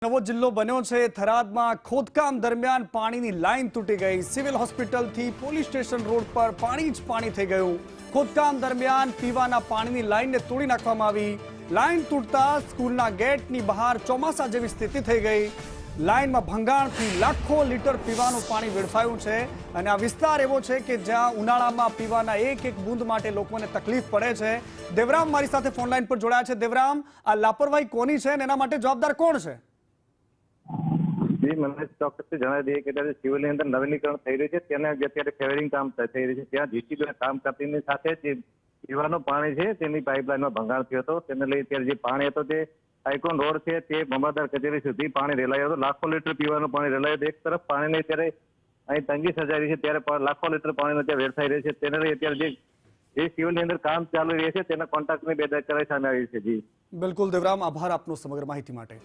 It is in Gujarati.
નવો જિલ્લો બન્યો છે થરાદમાં ખોદકામ દરમિયાન પાણીની લાઈન તૂટી ગઈ। સિવિલ હોસ્પિટલથી પોલીસ સ્ટેશન રોડ પર પાણી જ પાણી થઈ ગયું। ખોદકામ દરમિયાન પીવાના પાણીની લાઈનને તોડી નાખવામાં આવી। લાઈન તૂટતા સ્કૂલના ગેટની બહાર ચોમાસા જેવી સ્થિતિ થઈ ગઈ। લાઈનમાં ભંગાણથી લાખો લીટર પીવાનું પાણી વેડફાયું છે અને આ વિસ્તાર એવો છે કે જ્યાં ઉનાળામાં પીવાના એક એક બૂંદ માટે લોકોને તકલીફ પડે છે। દેવરામ મારી સાથે ફોન લાઈન પર જોડાયા છે। દેવરામ, આ લાપરવાહી કોની છે અને એના માટે જવાબદાર કોણ છે? जी મને ચોક્કસથી જણાવી દઈએ કે ત્યારે સિવિલની અંદર નવીનીકરણ થઈ રહ્યું છે તેને અત્યારે ફેવરિંગ કામ થઈ રહ્યું છે। ત્યાં જીસીબી કામ કરતીની સાથે જે પીવાનું પાણી છે તેની પાઇપલાઇનમાં ભંગાણ થયો હતો। તેને લઈ અત્યારે જે પાણી હતો તે આઇકોન રોડ છે તે મામલતદાર કચેરી સુધી પાણી રેલાયું હતું। લાખો લીટર પીવાનું પાણી રેલાયું હતું। એક તરફ પાણીની અત્યારે અહીં તંગી સર્જાઈ છે ત્યારે લાખો લીટર પાણીનો ત્યાં વેડફાઈ રહ્યું છે। તેને લઈ અત્યારે જે સિવિલની અંદર કામ ચાલુ રહ્યું છે તેના કોન્ટ્રાક્ટની બેદરકારી સામે આવી છે। જી બિલકુલ દેવરામ, આભાર આપનો સમગ્ર માહિતી માટે।